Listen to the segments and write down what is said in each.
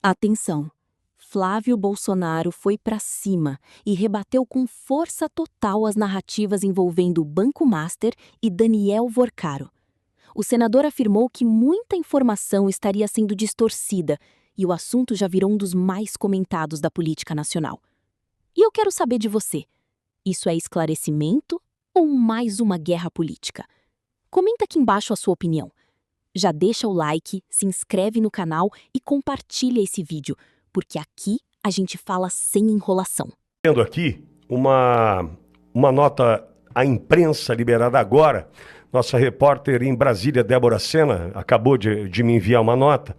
Atenção! Flávio Bolsonaro foi para cima e rebateu com força total as narrativas envolvendo o Banco Master e Daniel Vorcaro. O senador afirmou que muita informação estaria sendo distorcida e o assunto já virou um dos mais comentados da política nacional. E eu quero saber de você: isso é esclarecimento ou mais uma guerra política? Comenta aqui embaixo a sua opinião. Já deixa o like, se inscreve no canal e compartilha esse vídeo, porque aqui a gente fala sem enrolação. Tendo aqui uma nota à imprensa liberada agora, nossa repórter em Brasília, Débora Sena, acabou de me enviar uma nota,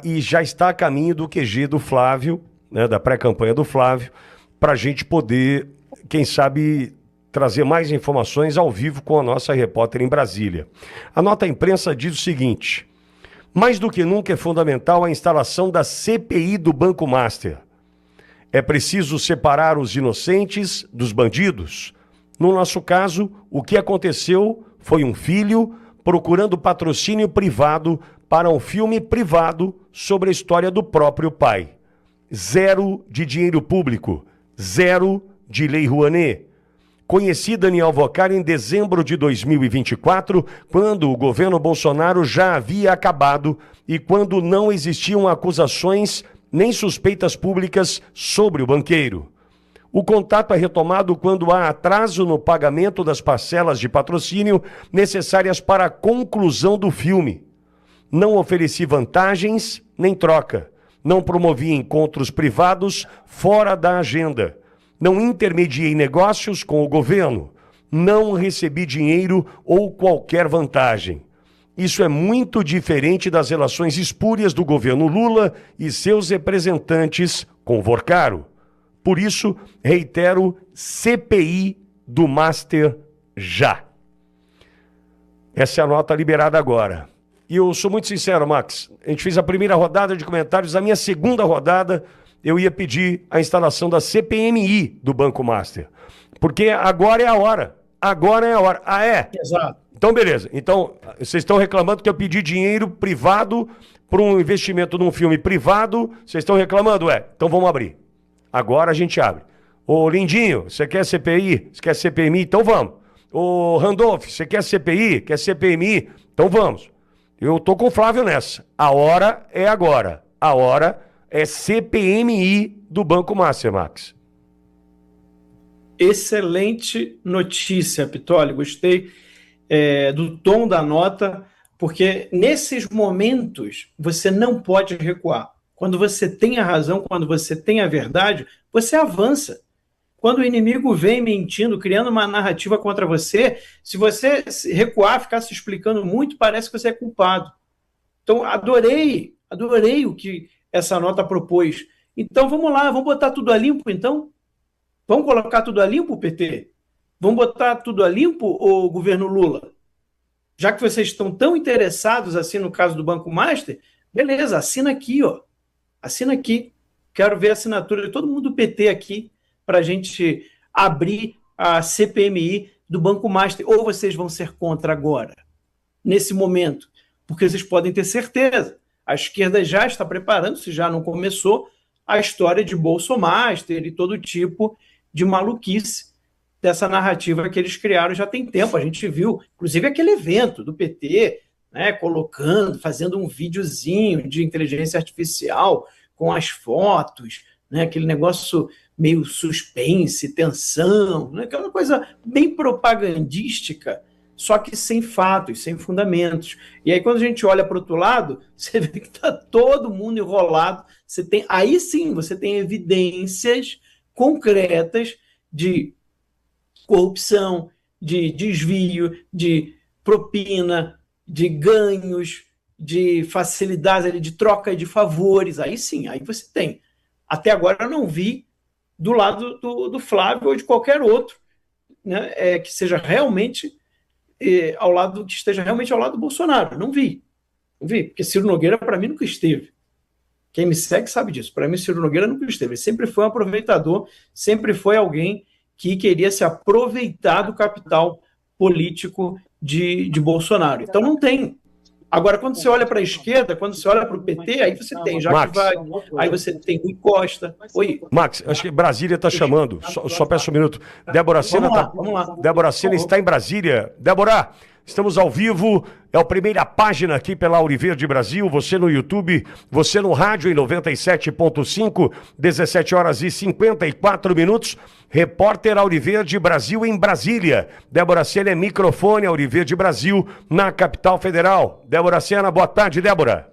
e já está a caminho do QG do Flávio, né, da pré-campanha do Flávio, para a gente poder, quem sabe, trazer mais informações ao vivo com a nossa repórter em Brasília. A nota à imprensa diz o seguinte: mais do que nunca é fundamental a instalação da CPI do Banco Master. É preciso separar os inocentes dos bandidos. No nosso caso, o que aconteceu foi um filho procurando patrocínio privado para um filme privado sobre a história do próprio pai. Zero de dinheiro público, zero de Lei Rouanet. Conheci Daniel Vorcaro em dezembro de 2024, quando o governo Bolsonaro já havia acabado e quando não existiam acusações nem suspeitas públicas sobre o banqueiro. O contato é retomado quando há atraso no pagamento das parcelas de patrocínio necessárias para a conclusão do filme. Não ofereci vantagens nem troca. Não promovi encontros privados fora da agenda. Não intermediei negócios com o governo. Não recebi dinheiro ou qualquer vantagem. Isso é muito diferente das relações espúrias do governo Lula e seus representantes com Vorcaro. Por isso, reitero, CPI do Master já. Essa é a nota liberada agora. E eu sou muito sincero, Max. A gente fez a primeira rodada de comentários. A minha segunda rodada, eu ia pedir a instalação da CPMI do Banco Master. Porque agora é a hora. Agora é a hora. Ah, é? Exato. Então, beleza. Então, vocês estão reclamando que eu pedi dinheiro privado para um investimento num filme privado. Vocês estão reclamando? Então vamos abrir. Agora a gente abre. Ô, Lindinho, você quer CPI? Você quer CPMI? Então vamos. Ô, Randolph, você quer CPI? Quer CPMI? Então vamos. Eu tô com o Flávio nessa. A hora é agora. A hora é CPMI do Banco Master, Max. Excelente notícia, Pitoli. Gostei do tom da nota, porque nesses momentos você não pode recuar. Quando você tem a razão, quando você tem a verdade, você avança. Quando o inimigo vem mentindo, criando uma narrativa contra você, se você recuar, ficar se explicando muito, parece que você é culpado. Então, adorei o que essa nota propôs. Então, vamos lá, vamos botar tudo a limpo, então? Vamos colocar tudo a limpo, PT? Vamos botar tudo a limpo, o governo Lula? Já que vocês estão tão interessados assim no caso do Banco Master, beleza, assina aqui, ó. Assina aqui. Quero ver a assinatura de todo mundo do PT aqui para a gente abrir a CPMI do Banco Master. Ou vocês vão ser contra agora, nesse momento? Porque vocês podem ter certeza. A esquerda já está preparando, se já não começou, a história de Bolsomaster e todo tipo de maluquice dessa narrativa que eles criaram já tem tempo. A gente viu, inclusive, aquele evento do PT, né, fazendo um videozinho de inteligência artificial com as fotos, né, aquele negócio meio suspense, tensão, né, aquela coisa bem propagandística, só que sem fatos, sem fundamentos. E aí, quando a gente olha para o outro lado, você vê que está todo mundo enrolado. Aí sim, você tem evidências concretas de corrupção, de desvio, de propina, de ganhos, de facilidades, de troca de favores. Aí sim, aí você tem. Até agora eu não vi do lado do Flávio ou de qualquer outro, né, que seja realmente que esteja realmente ao lado do Bolsonaro. Não vi, porque Ciro Nogueira, para mim, nunca esteve. Quem me segue sabe disso. Para mim, Ciro Nogueira nunca esteve. Ele sempre foi um aproveitador, sempre foi alguém que queria se aproveitar do capital político de Bolsonaro. Então não tem. Agora, quando você olha para a esquerda, quando você olha para o PT, aí você tem Jacques Wagner, aí você tem Rui Costa. Oi. Max, acho que Brasília está chamando. Só peço um minuto. Débora Sena, Vamos lá. Débora Sena está em Brasília. Débora, estamos ao vivo. É a primeira página aqui pela Auriverde Brasil. Você no YouTube, você no rádio em 97.5, 17 horas e 54 minutos. Repórter Auriverde Brasil em Brasília. Débora Sena é microfone Auriverde Brasil na capital federal. Débora Sena, boa tarde, Débora.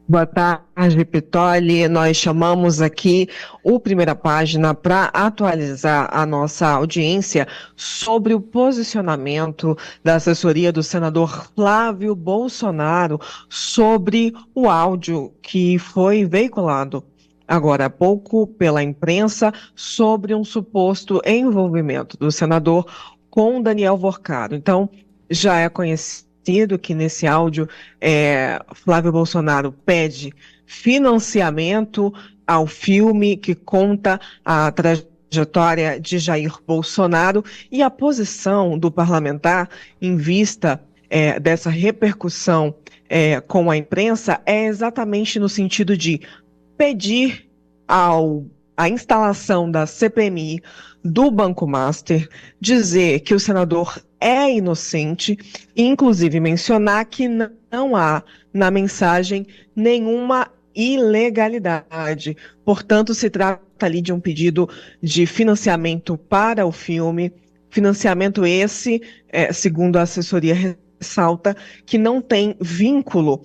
Boa tarde, Pitoli. Nós chamamos aqui o Primeira Página para atualizar a nossa audiência sobre o posicionamento da assessoria do senador Flávio Bolsonaro sobre o áudio que foi veiculado agora há pouco pela imprensa sobre um suposto envolvimento do senador com Daniel Vorcaro. Então, já é conhecido que nesse áudio Flávio Bolsonaro pede financiamento ao filme que conta a trajetória de Jair Bolsonaro e a posição do parlamentar em vista dessa repercussão com a imprensa é exatamente no sentido de pedir a instalação da CPMI do Banco Master, dizer que o senador é inocente e, inclusive, mencionar que não há na mensagem nenhuma ilegalidade. Portanto, se trata ali de um pedido de financiamento para o filme, financiamento esse, segundo a assessoria ressalta, que não tem vínculo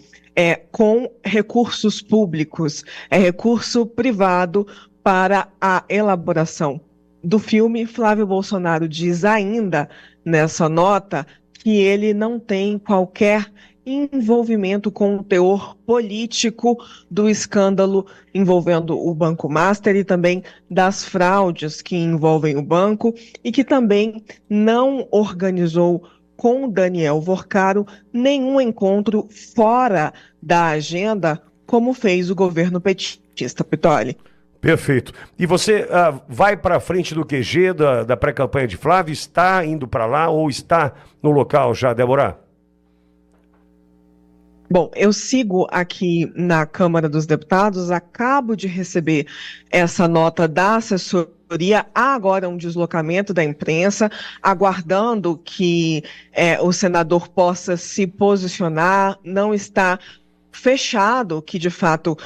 com recursos públicos, é recurso privado para a elaboração do filme. Flávio Bolsonaro diz ainda nessa nota que ele não tem qualquer envolvimento com o teor político do escândalo envolvendo o Banco Master e também das fraudes que envolvem o banco e que também não organizou com Daniel Vorcaro nenhum encontro fora da agenda, como fez o governo petista, Pitoli. Perfeito. E você vai para frente do QG da pré-campanha de Flávio? Está indo para lá ou está no local já, Débora? Bom, eu sigo aqui na Câmara dos Deputados, acabo de receber essa nota da assessoria. Há agora um deslocamento da imprensa, aguardando que o senador possa se posicionar. Não está fechado que, de fato,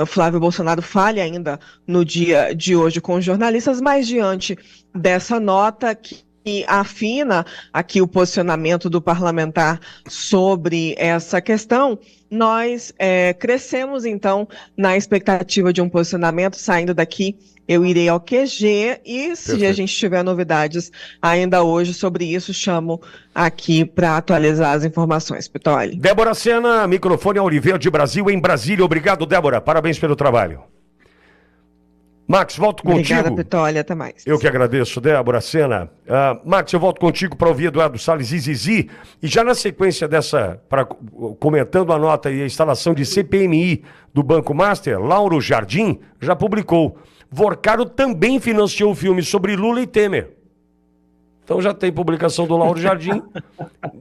o Flávio Bolsonaro fale ainda no dia de hoje com os jornalistas, mas diante dessa nota que afina aqui o posicionamento do parlamentar sobre essa questão, nós crescemos, então, na expectativa de um posicionamento. Saindo daqui, eu irei ao QG e, se Perfeito. A gente tiver novidades ainda hoje sobre isso, chamo aqui para atualizar as informações. Pitoli. Débora Sena, microfone Auriverde Brasil em Brasília. Obrigado, Débora. Parabéns pelo trabalho. Max, volto contigo. Obrigada, Pitoli. Até mais. Eu que agradeço, Débora Sena. Max, eu volto contigo para ouvir Eduardo Salles e Zizi. E já na sequência dessa, comentando a nota e a instalação de CPMI do Banco Master, Lauro Jardim já publicou. Vorcaro também financiou o filme sobre Lula e Temer. Então já tem publicação do Lauro Jardim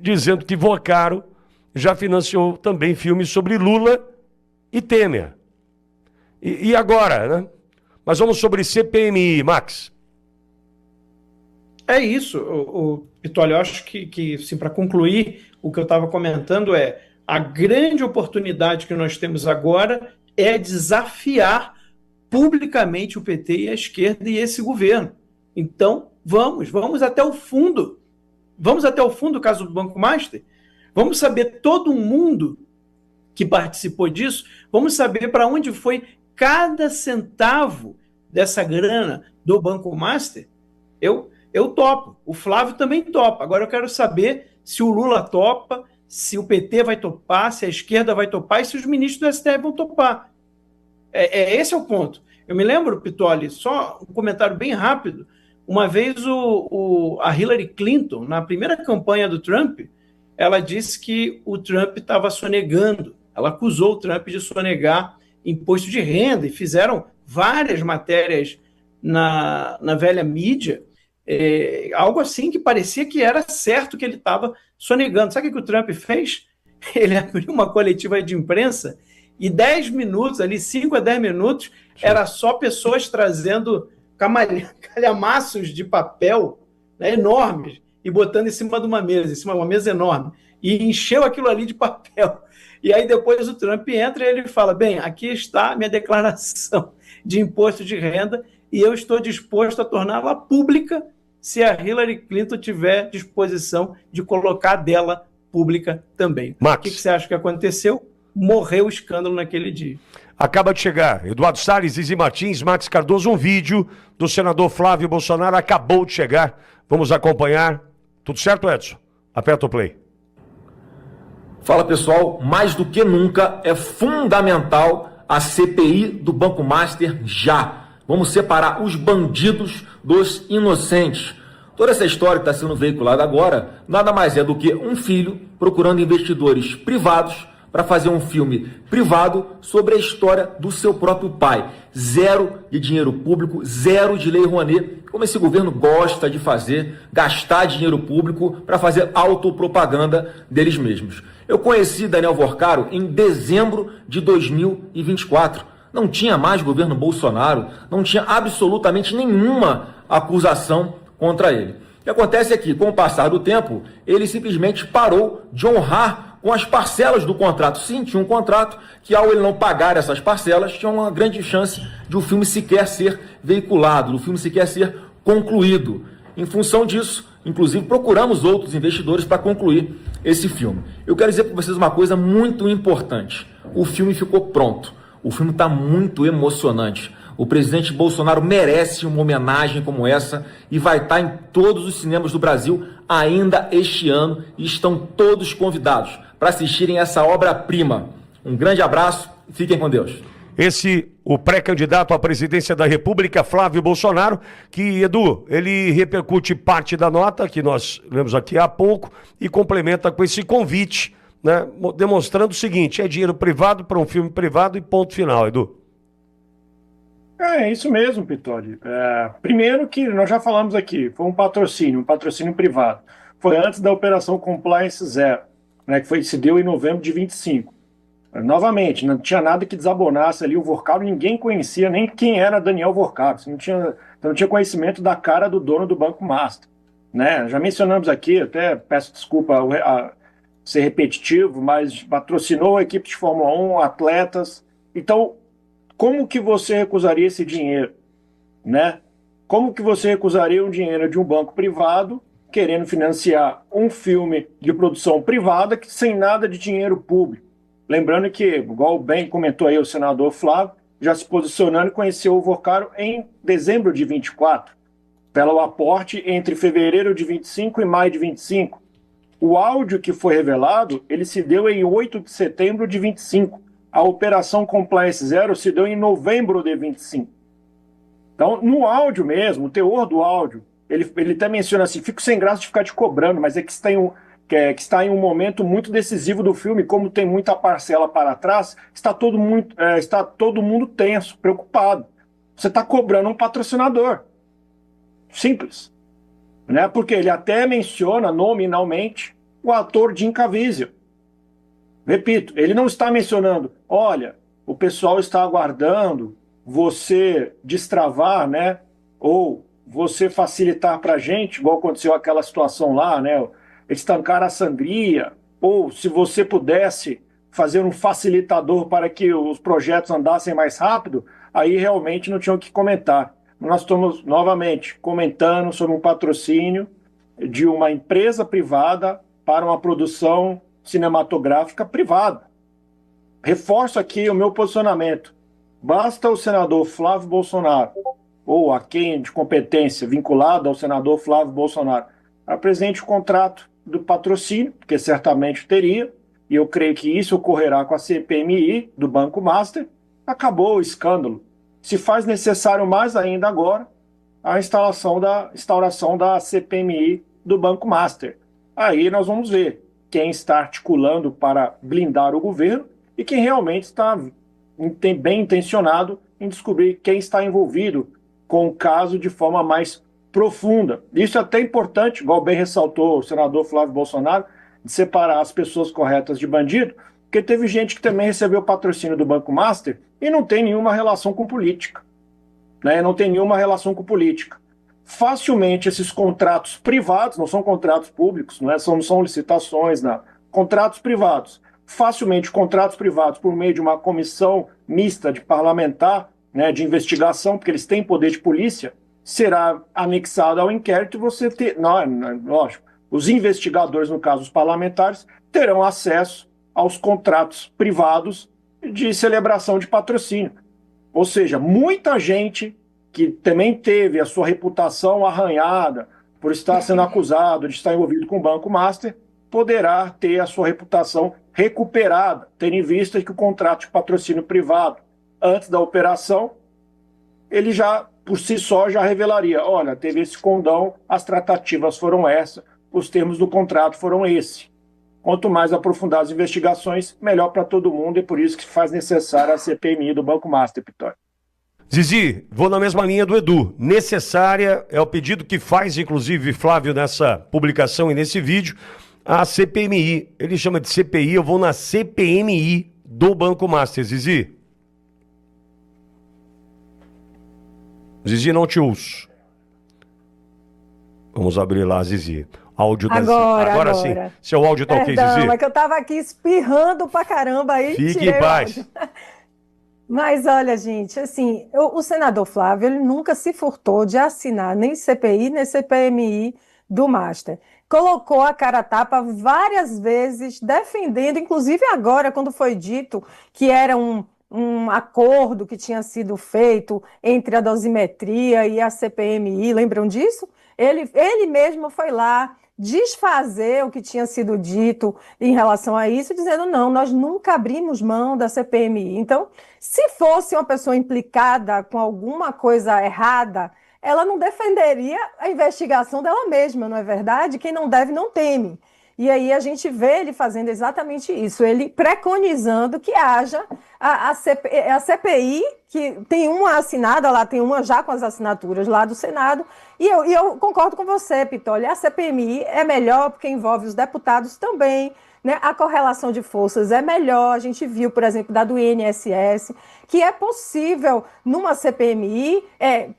dizendo que Vorcaro já financiou também filmes sobre Lula e Temer. E agora, né? Mas vamos sobre CPMI, Max. É isso, Pitoli. Eu acho que assim, para concluir, o que eu estava comentando a grande oportunidade que nós temos agora é desafiar publicamente o PT e a esquerda e esse governo. Então, vamos até o fundo. Vamos até o fundo do caso do Banco Master. Vamos saber todo mundo que participou disso. Vamos saber para onde foi cada centavo dessa grana do Banco Master. Eu topo. O Flávio também topa. Agora eu quero saber se o Lula topa, se o PT vai topar, se a esquerda vai topar e se os ministros do STF vão topar. Esse é o ponto. Eu me lembro, Pitoli, só um comentário bem rápido. Uma vez a Hillary Clinton, na primeira campanha do Trump, ela disse que o Trump estava sonegando. Ela acusou o Trump de sonegar imposto de renda e fizeram várias matérias na velha mídia Algo assim que parecia que era certo que ele estava sonegando. Sabe o que o Trump fez? Ele abriu uma coletiva de imprensa e 10 minutos, ali 5 a 10 minutos, era só pessoas trazendo calhamaços de papel, né, enormes, e botando em cima de uma mesa enorme, e encheu aquilo ali de papel. E aí depois o Trump entra e ele fala, bem, aqui está a minha declaração de imposto de renda e eu estou disposto a torná-la pública se a Hillary Clinton tiver disposição de colocar dela pública também. Max. O que você acha que aconteceu? Morreu o escândalo naquele dia. Acaba de chegar, Eduardo Salles, Zizi Martins, Max Cardoso, um vídeo do senador Flávio Bolsonaro acabou de chegar. Vamos acompanhar. Tudo certo, Edson? Aperta o play. Fala, pessoal, mais do que nunca é fundamental a CPI do Banco Master já. Vamos separar os bandidos dos inocentes. Toda essa história que está sendo veiculada agora nada mais é do que um filho procurando investidores privados para fazer um filme privado sobre a história do seu próprio pai. Zero de dinheiro público, zero de lei Rouanet, como esse governo gosta de fazer, gastar dinheiro público para fazer autopropaganda deles mesmos. Eu conheci Daniel Vorcaro em dezembro de 2024. Não tinha mais governo Bolsonaro, não tinha absolutamente nenhuma acusação contra ele. O que acontece é que, com o passar do tempo, ele simplesmente parou de honrar com as parcelas do contrato. Sim, tinha um contrato que, ao ele não pagar essas parcelas, tinha uma grande chance de o filme sequer ser veiculado, do filme sequer ser concluído. Em função disso, inclusive, procuramos outros investidores para concluir esse filme. Eu quero dizer para vocês uma coisa muito importante. O filme ficou pronto. O filme está muito emocionante. O presidente Bolsonaro merece uma homenagem como essa e vai estar em todos os cinemas do Brasil ainda este ano e estão todos convidados para assistirem essa obra-prima. Um grande abraço e fiquem com Deus. O pré-candidato à presidência da República, Flávio Bolsonaro, que, Edu, ele repercute parte da nota que nós lemos aqui há pouco e complementa com esse convite, né, demonstrando o seguinte, é dinheiro privado para um filme privado e ponto final, Edu. É isso mesmo, Pitoli. Primeiro que nós já falamos aqui, foi um patrocínio privado. Foi antes da Operação Compliance Zero, né, que se deu em novembro de 25. Novamente, não tinha nada que desabonasse ali o Vorcaro, ninguém conhecia nem quem era Daniel Vorcaro, você não tinha conhecimento da cara do dono do Banco Master. Né? Já mencionamos aqui, até peço desculpa a ser repetitivo, mas patrocinou a equipe de Fórmula 1, atletas. Então, como que você recusaria esse dinheiro? Né? Como que você recusaria um dinheiro de um banco privado querendo financiar um filme de produção privada sem nada de dinheiro público? Lembrando que, igual bem comentou aí o senador Flávio, já se posicionando, conheceu o Vorcaro em dezembro de 24, pelo aporte entre fevereiro de 25 e maio de 25. O áudio que foi revelado, ele se deu em 8 de setembro de 25. A Operação Compliance Zero se deu em novembro de 25. Então, no áudio mesmo, o teor do áudio, ele até menciona assim, fico sem graça de ficar te cobrando, mas é que está em um momento muito decisivo do filme, como tem muita parcela para trás, está todo mundo tenso, preocupado. Você está cobrando um patrocinador. Simples. Né? Porque ele até menciona nominalmente o ator Jim Caviezel. Repito, ele não está mencionando, olha, o pessoal está aguardando você destravar, né? Ou você facilitar para a gente, igual aconteceu aquela situação lá, né? Estancar a sangria, ou se você pudesse fazer um facilitador para que os projetos andassem mais rápido, aí realmente não tinham o que comentar. Nós estamos novamente comentando sobre um patrocínio de uma empresa privada para uma produção cinematográfica privada. Reforço aqui o meu posicionamento. Basta o senador Flávio Bolsonaro, ou a quem de competência vinculado ao senador Flávio Bolsonaro, apresente o contrato do patrocínio, que certamente teria, e eu creio que isso ocorrerá com a CPMI do Banco Master, acabou o escândalo. Se faz necessário mais ainda agora a instauração da CPMI do Banco Master. Aí nós vamos ver quem está articulando para blindar o governo e quem realmente está bem intencionado em descobrir quem está envolvido com o caso de forma mais profunda. Isso é até importante, igual bem ressaltou o senador Flávio Bolsonaro, de separar as pessoas corretas de bandido, porque teve gente que também recebeu patrocínio do Banco Master e não tem nenhuma relação com política. Né? Não tem nenhuma relação com política. Facilmente esses contratos privados, não são contratos públicos, não são licitações, não. Contratos privados. Facilmente contratos privados por meio de uma comissão mista de parlamentar, né, de investigação, porque eles têm poder de polícia, será anexado ao inquérito e você ter... lógico, os investigadores, no caso os parlamentares, terão acesso aos contratos privados de celebração de patrocínio. Ou seja, muita gente que também teve a sua reputação arranhada por estar sendo acusado de estar envolvido com o Banco Master, poderá ter a sua reputação recuperada, tendo em vista que o contrato de patrocínio privado, antes da operação, ele já, por si só, já revelaria, olha, teve esse condão, as tratativas foram essas, os termos do contrato foram esse. Quanto mais aprofundar as investigações, melhor para todo mundo, e por isso que se faz necessária a CPMI do Banco Master, Pitório. Zizi, vou na mesma linha do Edu. Necessária é o pedido que faz, inclusive, Flávio, nessa publicação e nesse vídeo, a CPMI. Ele chama de CPI, eu vou na CPMI do Banco Master. Zizi? Zizi, não te ouço. Vamos abrir lá, Zizi. Áudio da Zizi. Agora sim. Seu áudio tá ok, Zizi? É que eu tava aqui espirrando pra caramba aí. Fique em paz. Mas olha, gente, assim, o senador Flávio, ele nunca se furtou de assinar nem CPI, nem CPMI do Master. Colocou a cara a tapa várias vezes, defendendo, inclusive agora, quando foi dito que era um acordo que tinha sido feito entre a dosimetria e a CPMI, lembram disso? Ele mesmo foi lá desfazer o que tinha sido dito em relação a isso, dizendo, não, nós nunca abrimos mão da CPMI. Então, se fosse uma pessoa implicada com alguma coisa errada, ela não defenderia a investigação dela mesma, não é verdade? Quem não deve, não teme. E aí a gente vê ele fazendo exatamente isso, ele preconizando que haja a CPI, que tem uma assinada lá, tem uma já com as assinaturas lá do Senado, e eu concordo com você, Pitoli, a CPMI é melhor porque envolve os deputados também, né? A correlação de forças é melhor, a gente viu, por exemplo, da do INSS, que é possível numa CPMI,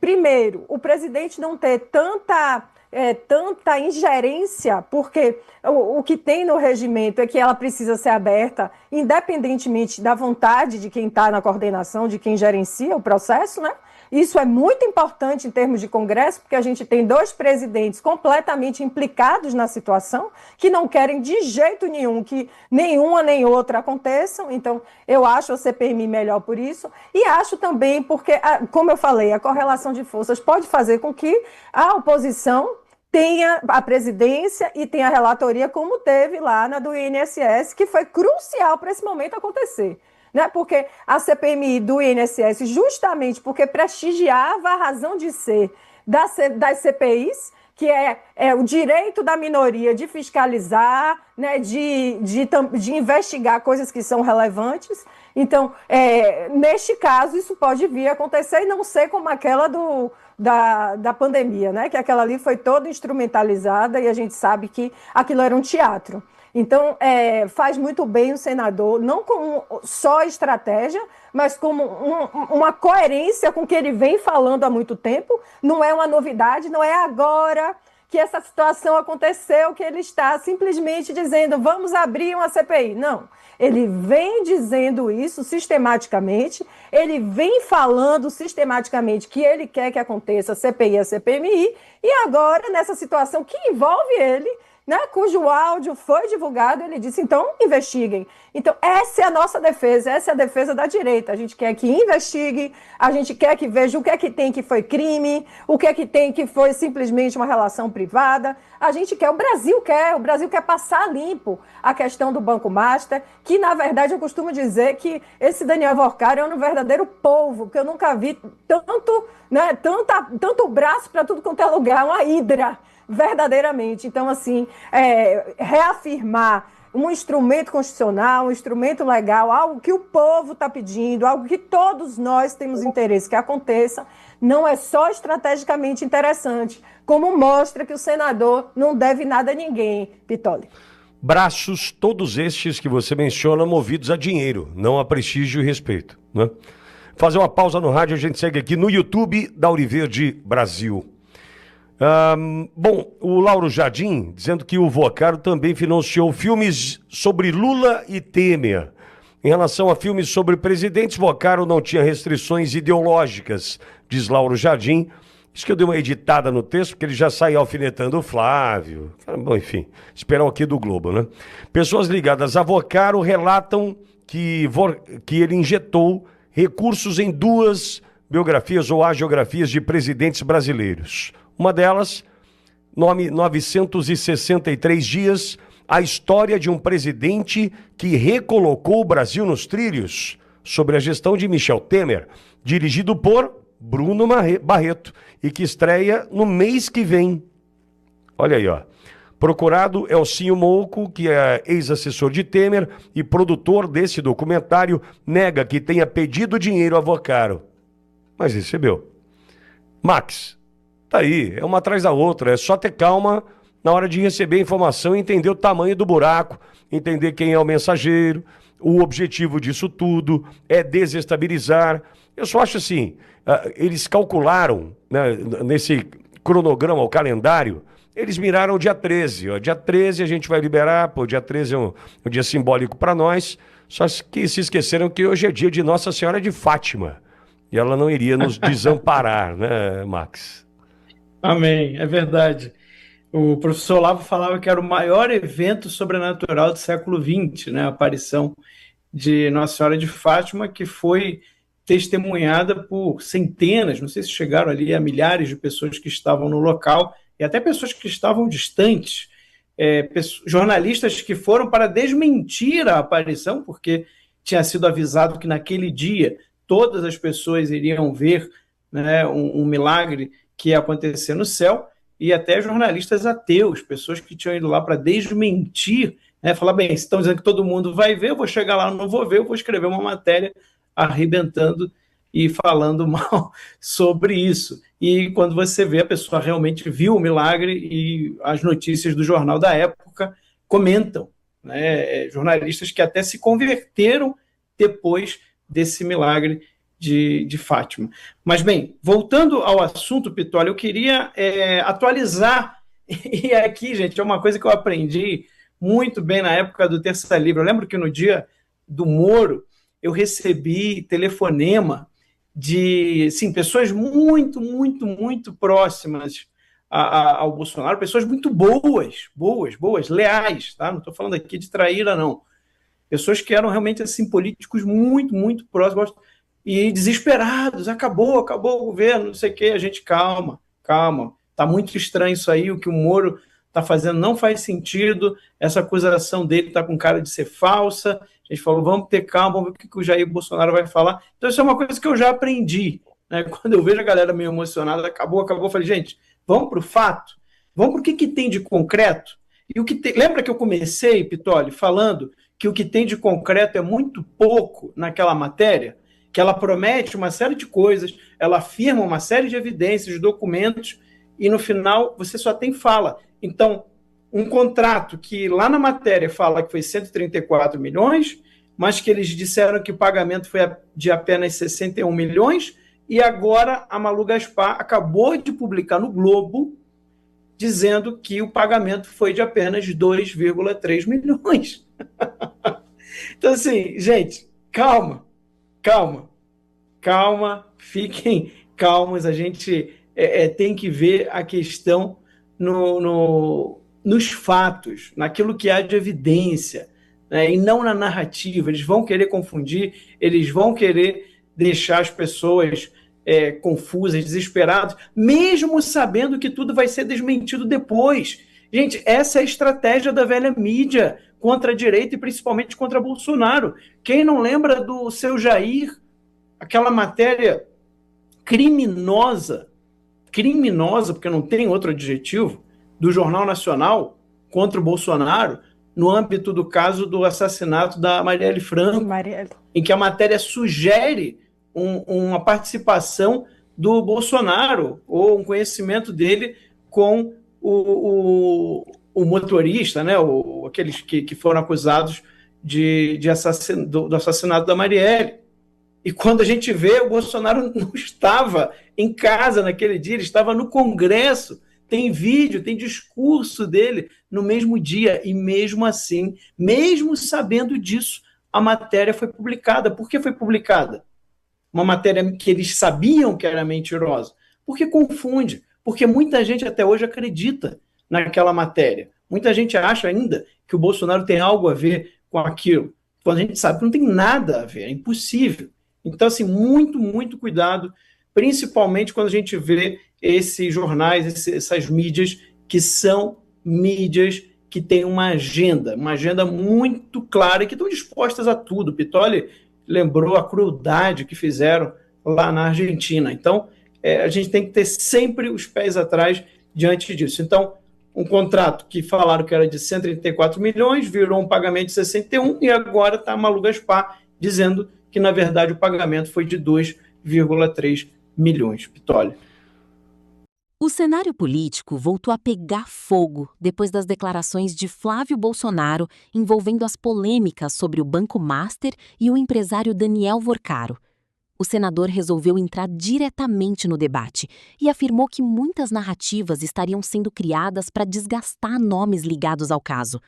primeiro, o presidente não ter tanta ingerência, porque o que tem no regimento é que ela precisa ser aberta, independentemente da vontade de quem está na coordenação, de quem gerencia o processo, né? Isso é muito importante em termos de Congresso, porque a gente tem 2 presidentes completamente implicados na situação, que não querem de jeito nenhum que nenhuma nem outra aconteçam. Então, eu acho a CPMI melhor por isso. E acho também porque, como eu falei, a correlação de forças pode fazer com que a oposição tenha a presidência e tenha a relatoria, como teve lá na do INSS, que foi crucial para esse momento acontecer. Né? Porque a CPMI do INSS, justamente porque prestigiava a razão de ser das CPIs, que é o direito da minoria de fiscalizar, né, de investigar coisas que são relevantes. Então, neste caso, isso pode vir a acontecer e não ser como aquela da pandemia, né? Que aquela ali foi toda instrumentalizada e a gente sabe que aquilo era um teatro. Então, faz muito bem o senador, não como só estratégia, mas como uma coerência com o que ele vem falando há muito tempo. Não é uma novidade, não é agora que essa situação aconteceu, que ele está simplesmente dizendo, vamos abrir uma CPI. Não, ele vem dizendo isso sistematicamente, ele vem falando sistematicamente que ele quer que aconteça a CPI e a CPMI, e agora, nessa situação que envolve ele, né, cujo áudio foi divulgado, ele disse, então, investiguem. Então, essa é a nossa defesa, essa é a defesa da direita. A gente quer que investigue, a gente quer que veja o que é que tem que foi crime, o que é que tem que foi simplesmente uma relação privada. A gente quer, o Brasil quer passar limpo a questão do Banco Master, que, na verdade, eu costumo dizer que esse Daniel Vorcari é um verdadeiro polvo, que eu nunca vi tanto braço para tudo quanto é lugar, uma hidra, verdadeiramente. Então, assim, reafirmar um instrumento constitucional, um instrumento legal, algo que o povo está pedindo, algo que todos nós temos interesse que aconteça, não é só estrategicamente interessante, como mostra que o senador não deve nada a ninguém, Pitoli. Braços, todos estes que você menciona, movidos a dinheiro, não a prestígio e respeito, né? Fazer uma pausa no rádio, a gente segue aqui no YouTube da Auriverde Brasil. Bom, o Lauro Jardim dizendo que o Vocaro também financiou filmes sobre Lula e Temer. Em relação a filmes sobre presidentes, Vocaro não tinha restrições ideológicas, diz Lauro Jardim. Isso que eu dei uma editada no texto, porque ele já saiu alfinetando o Flávio. Bom, enfim, esperam aqui do Globo, né? Pessoas ligadas a Vocaro relatam que ele injetou recursos em 2 biografias ou agiografias de presidentes brasileiros. Uma delas, nome 963 dias, a história de um presidente que recolocou o Brasil nos trilhos, sobre a gestão de Michel Temer, dirigido por Bruno Barreto, e que estreia no mês que vem. Olha aí, ó. Procurado Elcinho Mouco, que é ex-assessor de Temer e produtor desse documentário, nega que tenha pedido dinheiro a Vocaro, mas recebeu. Max, tá aí, é uma atrás da outra, é só ter calma na hora de receber a informação e entender o tamanho do buraco, entender quem é o mensageiro. O objetivo disso tudo é desestabilizar. Eu só acho assim, eles calcularam, né, nesse cronograma, o calendário, eles miraram o dia 13. Ó. Dia 13 a gente vai liberar, pô, dia 13 é um dia simbólico para nós, só que se esqueceram que hoje é dia de Nossa Senhora de Fátima. E ela não iria nos desamparar, né, Max? Amém, é verdade. O professor Olavo falava que era o maior evento sobrenatural do século XX, né? A aparição de Nossa Senhora de Fátima, que foi testemunhada por centenas, não sei se chegaram ali a milhares de pessoas que estavam no local, e até pessoas que estavam distantes, jornalistas que foram para desmentir a aparição, porque tinha sido avisado que naquele dia todas as pessoas iriam ver, né, um milagre que ia acontecer no céu, e até jornalistas ateus, pessoas que tinham ido lá para desmentir, né, falar, bem, se estão dizendo que todo mundo vai ver, eu vou chegar lá, não vou ver, eu vou escrever uma matéria arrebentando e falando mal sobre isso. E quando você vê, a pessoa realmente viu o milagre e as notícias do jornal da época comentam, né, jornalistas que até se converteram depois desse milagre de Fátima. Mas, bem, voltando ao assunto, Pitoli, eu queria atualizar, e aqui, gente, é uma coisa que eu aprendi muito bem na época do Terça Livre. Eu lembro que no dia do Moro, eu recebi telefonema de, assim, pessoas muito, muito, muito próximas ao Bolsonaro, pessoas muito boas, leais, tá? Não estou falando aqui de traíra, não. Pessoas que eram realmente, assim, políticos muito, muito próximos e desesperados. Acabou o governo, não sei o quê. A gente, calma. Tá muito estranho isso aí, o que o Moro está fazendo não faz sentido, essa acusação dele está com cara de ser falsa. A gente falou, vamos ter calma, vamos ver o que o Jair Bolsonaro vai falar. Então isso é uma coisa que eu já aprendi, né? Quando eu vejo a galera meio emocionada, acabou, eu falei, gente, vamos para o fato, vamos para o que tem de concreto. E o que lembra que eu comecei, Pitoli, falando que o que tem de concreto é muito pouco naquela matéria, que ela promete uma série de coisas, ela afirma uma série de evidências, de documentos, e no final você só tem fala. Então, um contrato que lá na matéria fala que foi 134 milhões, mas que eles disseram que o pagamento foi de apenas 61 milhões, e agora a Malu Gaspar acabou de publicar no Globo dizendo que o pagamento foi de apenas 2,3 milhões. Então, assim, gente, calma, fiquem calmos, a gente tem que ver a questão nos fatos, naquilo que há de evidência, né, e não na narrativa. Eles vão querer confundir, eles vão querer deixar as pessoas confusas, desesperadas, mesmo sabendo que tudo vai ser desmentido depois. Gente, essa é a estratégia da velha mídia contra a direita e principalmente contra Bolsonaro. Quem não lembra do seu Jair, aquela matéria criminosa, porque não tem outro adjetivo, do Jornal Nacional contra o Bolsonaro, no âmbito do caso do assassinato da Marielle Franco, em que a matéria sugere uma participação do Bolsonaro ou um conhecimento dele com o motorista, né, aqueles que foram acusados do assassinato da Marielle. E quando a gente vê, o Bolsonaro não estava em casa naquele dia, ele estava no Congresso. Tem vídeo, tem discurso dele no mesmo dia, e mesmo assim, mesmo sabendo disso, a matéria foi publicada. Por que foi publicada? Uma matéria que eles sabiam que era mentirosa. Porque confunde, porque muita gente até hoje acredita naquela matéria. Muita gente acha ainda que o Bolsonaro tem algo a ver com aquilo, quando a gente sabe que não tem nada a ver, é impossível. Então, assim, muito, muito cuidado, principalmente quando a gente vê esses jornais, essas mídias, que são mídias que têm uma agenda muito clara e que estão dispostas a tudo. O Pittoli lembrou a crueldade que fizeram lá na Argentina. Então, a gente tem que ter sempre os pés atrás diante disso. Então, um contrato que falaram que era de 134 milhões, virou um pagamento de 61, e agora está a Malu Gaspar dizendo que, na verdade, o pagamento foi de 2,3 milhões. Pittoli. O cenário político voltou a pegar fogo depois das declarações de Flávio Bolsonaro envolvendo as polêmicas sobre o Banco Master e o empresário Daniel Vorcaro. O senador resolveu entrar diretamente no debate e afirmou que muitas narrativas estariam sendo criadas para desgastar nomes ligados ao caso.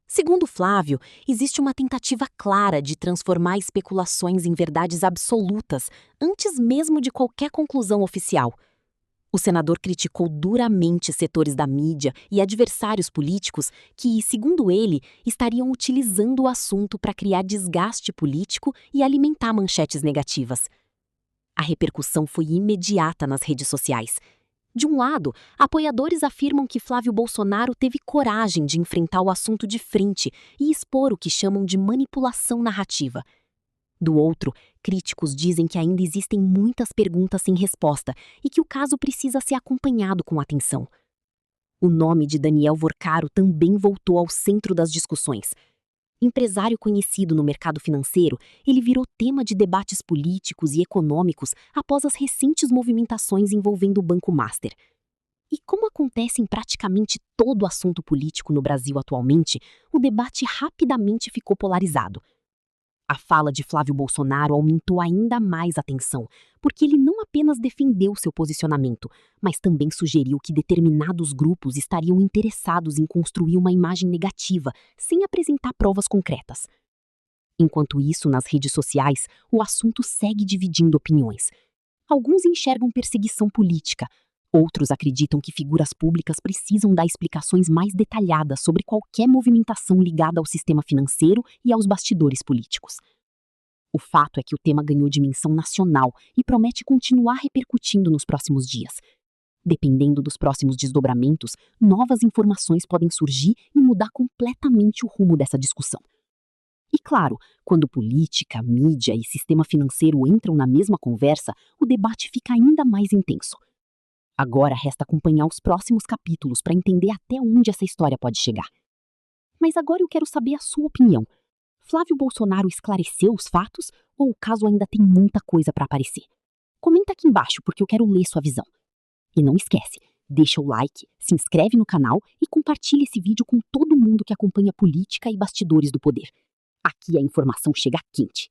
Segundo Flávio, existe uma tentativa clara de transformar especulações em verdades absolutas antes mesmo de qualquer conclusão oficial. O senador criticou duramente setores da mídia e adversários políticos que, segundo ele, estariam utilizando o assunto para criar desgaste político e alimentar manchetes negativas. A repercussão foi imediata nas redes sociais. De um lado, apoiadores afirmam que Flávio Bolsonaro teve coragem de enfrentar o assunto de frente e expor o que chamam de manipulação narrativa. Do outro, críticos dizem que ainda existem muitas perguntas sem resposta e que o caso precisa ser acompanhado com atenção. O nome de Daniel Vorcaro também voltou ao centro das discussões. Empresário conhecido no mercado financeiro, ele virou tema de debates políticos e econômicos após as recentes movimentações envolvendo o Banco Master. E como acontece em praticamente todo assunto político no Brasil atualmente, o debate rapidamente ficou polarizado. A fala de Flávio Bolsonaro aumentou ainda mais a tensão, porque ele não apenas defendeu seu posicionamento, mas também sugeriu que determinados grupos estariam interessados em construir uma imagem negativa, sem apresentar provas concretas. Enquanto isso, nas redes sociais, o assunto segue dividindo opiniões. Alguns enxergam perseguição política, outros acreditam que figuras públicas precisam dar explicações mais detalhadas sobre qualquer movimentação ligada ao sistema financeiro e aos bastidores políticos. O fato é que o tema ganhou dimensão nacional e promete continuar repercutindo nos próximos dias. Dependendo dos próximos desdobramentos, novas informações podem surgir e mudar completamente o rumo dessa discussão. E claro, quando política, mídia e sistema financeiro entram na mesma conversa, o debate fica ainda mais intenso. Agora resta acompanhar os próximos capítulos para entender até onde essa história pode chegar. Mas agora eu quero saber a sua opinião. Flávio Bolsonaro esclareceu os fatos ou o caso ainda tem muita coisa para aparecer? Comenta aqui embaixo porque eu quero ler sua visão. E não esquece, deixa o like, se inscreve no canal e compartilha esse vídeo com todo mundo que acompanha política e bastidores do poder. Aqui a informação chega quente.